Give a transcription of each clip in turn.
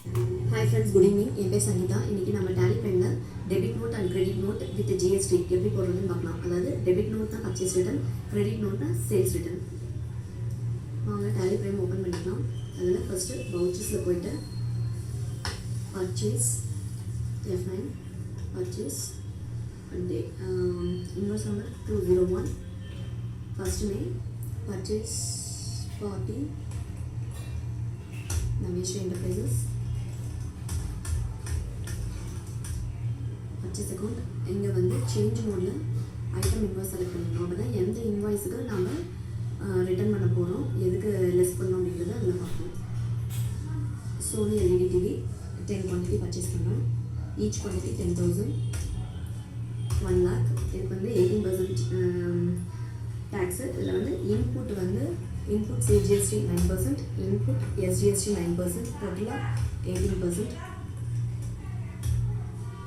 Hi friends, good evening. என் பேர் சங்கீதா. இன்னைக்கு நம்ம டேலி பிரைமில் debit note and credit note with GST எப்படி போடுறதுன்னு பார்க்கலாம். அதாவது டெபிட் நோட் தான் பர்ச்சேஸ் ரிட்டர்ன், கிரெடிட் நோட் தான் சேல்ஸ் ரிட்டர்ன். வாங்க டேலி பிரைம் ஓப்பன் பண்ணிக்கலாம். அதில் ஃபஸ்ட்டு வவுச்சர்ஸில் போயிட்டு purchase F9 purchase and invoice number 201 first name purchase party Naveshri Enterprises purchase account. இங்கே வந்து சேஞ்ச் மோடில் ஐட்டம் இன்வாய்ஸ் செலக்ட் பண்ணிக்கணும். அப்போ தான் எந்த இன்வாய்ஸுக்கு நம்ம ரிட்டர்ன் பண்ண போகிறோம், எதுக்கு லெஸ் பண்ணோம் அப்படிங்கிறத அதில் பார்க்கணும். Sony LED TV 10 quantity purchase பண்ணோம். Each quantity 10,000, 1 lakh. இதுக்கு வந்து 18% டேக்ஸு. இதில் வந்து இன்புட் வந்து இன்புட் சிஜிஎஸ்டி 9%, இன்புட் எஸ்ஜிஎஸ்டி 9%, டோட்டலாக 18%.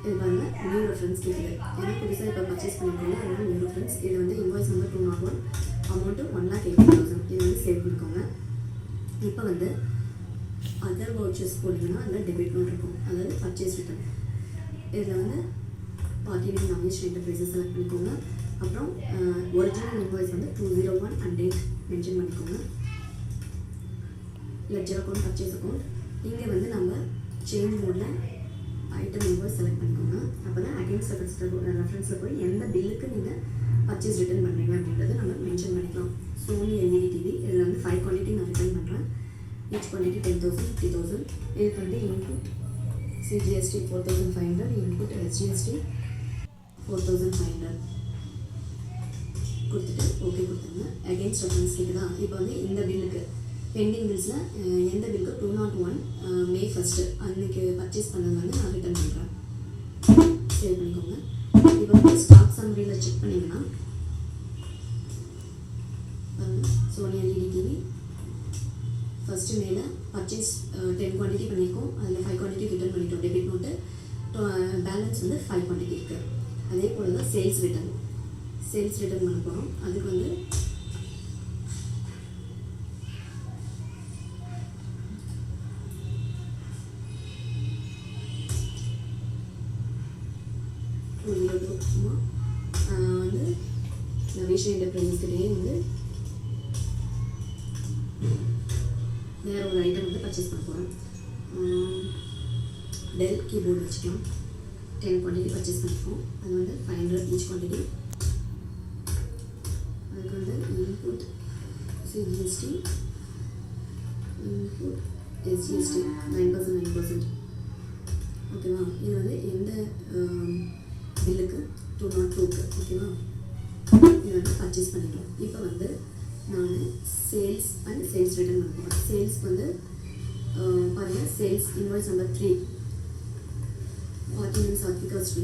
இது பாருங்க நியூ ரெஃபரன்ஸ் கேட்குது. ஏன்னா புதுசாக இப்போ பர்ச்சேஸ் பண்ணிக்கோங்க, அதனால் நியூ ரெஃபரன்ஸ். இது வந்து இன்வாய்ஸ் நம்பர் 201, அமௌண்ட்டு 1,80,000. இது வந்து சேவ் பண்ணிக்கோங்க. இப்போ வந்து அதர் வவுச்சர்ஸ் போட்டிங்கன்னா அதில் டெபிட் நோட் இருக்கும், அதாவது பர்ச்சேஸ் ரிட்டர்ன். இதில் வந்து பார்ட்டி நேம் நவேஷ்ரி என்டர்பிரைசஸ் செலக்ட் பண்ணிக்கோங்க. அப்புறம் ஒரிஜினல் இன்வாய்ஸ் வந்து 201 அண்ட் டேட் மென்ஷன் பண்ணிக்கோங்க. Ledger account, purchase account. இங்கே வந்து நம்ம சேஞ்ச் மோடில் ஐட்டம் இன்வாய்ஸ் செலக்ட் பண்ணிக்கோங்க. அப்போ தான் அகைன்ஸ்ட் ரெஃபரன்ஸில் போய் எந்த பில்லுக்கு நீங்கள் பர்ச்சேஸ் ரிட்டர்ன் பண்ணுறீங்க அப்படின்றத நம்ம மென்ஷன் பண்ணிக்கலாம். சோனி எல்இடி டிவி இதில் வந்து 5 குவான்டிட்டி நான் ரிட்டர்ன் பண்ணுறேன். Each quantity 10,000, 50,000. இதுக்கு வந்து இன்புட் சிஜிஎஸ்டி 4,500, இன்புட் எஸ்ஜிஎஸ்டி 4,500 கொடுத்துட்டு ஓகே கொடுத்துருங்க. அகைன்ஸ்ட் ரெஃபரன்ஸ் கேட்குதா. இப்போ வந்து இந்த பில்லுக்கு பெண்டிங் பில்ஸில் எந்த பில்லுக்கு 201 May 1 அன்றைக்கி பர்ச்சேஸ் பண்ணது வந்து நான் ரிட்டர்ன் பண்ணுறேன். சேவ் பண்ணிக்கோங்க. இப்போ வந்து ஸ்டாக் சம்மரியில் செக் பண்ணிங்கன்னா சோனி எல்இடி டிவி ஃபஸ்ட்டு மேல பர்ச்சேஸ் 10 குவான்டிட்டி பண்ணியிருக்கோம். அதில் 5 குவான்டிட்டி ரிட்டர்ன் பண்ணிட்டோம் டெபிட் நோட்டு. பேலன்ஸ் வந்து 5 குவான்டிட்டி இருக்குது. அதே போல் தான் சேல்ஸ் ரிட்டர்ன் பண்ண போகிறோம். அதுக்கு வந்து வந்து நவேஷ்ரி என்டர்பிரைசஸ்கிட்டே வந்து வேறு ஒரு ஐட்டம் வந்து பர்ச்சேஸ் பண்ண போகிறோம். டெல் கீபோர்டு வச்சுக்கலாம். 10 குவான்டிட்டி பர்ச்சேஸ் பண்ணிப்போம். அது வந்து 500 ஈச் குவான்டிட்டி. அதுக்கு வந்து இன்புட் சிஜிஎஸ்டி, இன்புட் எஸ்ஜிஎஸ்டி 9%. ஓகேவா. இது வந்து எந்த பில்லுக்கு 202க்கு. ஓகேவா. இது வந்து பர்ச்சேஸ் பண்ணிக்கலாம். இப்போ வந்து நான் சேல்ஸ் அண்ட் சேல்ஸ் ரிட்டர்ன் பண்ண போகிறேன். சேல்ஸ்க்கு வந்து பாருங்கள், sales invoice number 3 party name Sathvika Shri.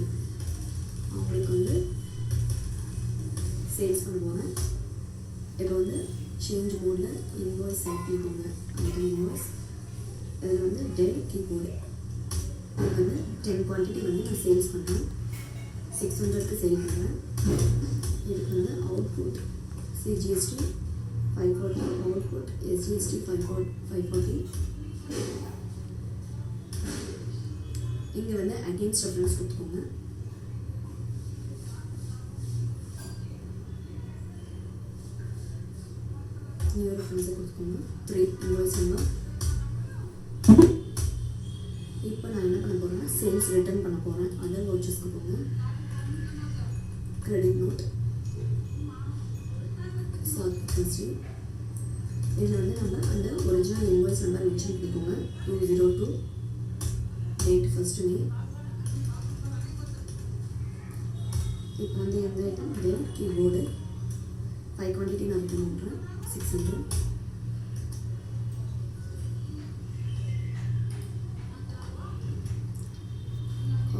அவங்களுக்கு வந்து சேல்ஸ் பண்ண போகிறேன். இப்போ வந்து சேஞ்ச் மோடில் இன்வாய்ஸ் செலக்ட் பண்ணிக்கோங்க. Item invoice. இதில் வந்து டெல் கீபோர்டு. இது வந்து 10 குவான்டிட்டி வந்து நான் சேல்ஸ் பண்ணுறேன். 600க்கு சேல் பண்ணுறேன். இதுக்கு வந்து அவுட்புட் சிஜிஎஸ்டி 540, அவுட்புட் எஸ்ஜிஎஸ்டி 540. இங்கே வந்து அகெயின்ஸ்ட் ரெஃபரன்ஸ் கொடுத்துக்கோங்க. நியூ ரெஃபரன்ஸை கொடுத்துக்கோங்க. 3 இன்வாய்ஸ் நம்பர். இப்போ நான் என்ன பண்ண போகிறேன்னா சேல்ஸ் ரிட்டர்ன் பண்ண போகிறேன். அதர் வவுச்சர்ஸ்க்கு போங்க. Credit note Sathvika. இதில் வந்து நம்ம அந்த ஒரிஜினல் இன்வாய்ஸ் நம்பர் மென்ஷன் பண்ணிக்கோங்க. 202 டேட் ஃபர்ஸ்ட் மே. இப்போ வந்து எந்த ஐட்டம் டெல் கீபோர்டு 5 குவான்டிட்டி நான் ரிட்டர்ன் பண்ணுறேன். 600.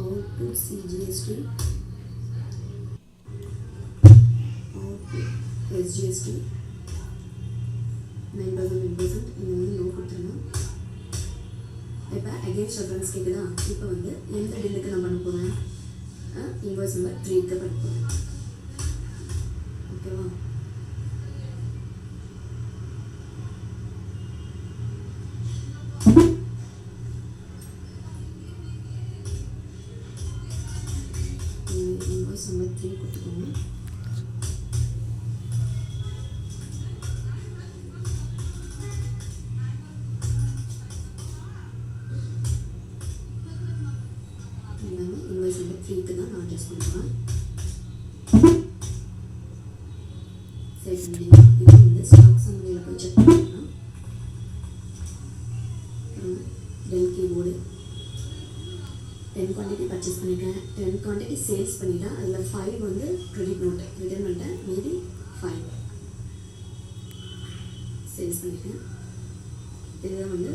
Output CGST, output SGST 9%. இந்த மாதிரி நோ கொடுத்துருங்க. இப்போ அகெயின்ஸ்ட் ரெஃபரன்ஸ் கேட்குதா. இப்போ வந்து எந்த பில்லுக்கு நான் பண்ண போகிறேன், இன்வாய்ஸ் நம்பர் 3க்கு பண்ண போகிறேன். ஓகேவா. பண்ணுறேன். சரி இது வந்து ஸ்டாக் சம்மரியில் போய் செக் பண்ணிக்கலாம். டெல் கீபோர்டு 10 குவான்டிட்டி பர்ச்சேஸ் பண்ணிட்டேன், 10 குவான்டிட்டி சேல்ஸ் பண்ணிட்டேன். அதில் 5 வந்து கிரெடிட் நோட்டு ரிட்டர்ன் பண்ணிட்டேன், மீதி 5 சேல்ஸ் பண்ணிட்டேன். இதுதான் வந்து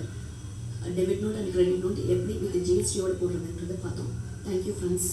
debit note and credit note எப்படி வித் ஜிஎஸ்டியோடு போடுறதுன்றதை பார்த்தோம். Thank you friends.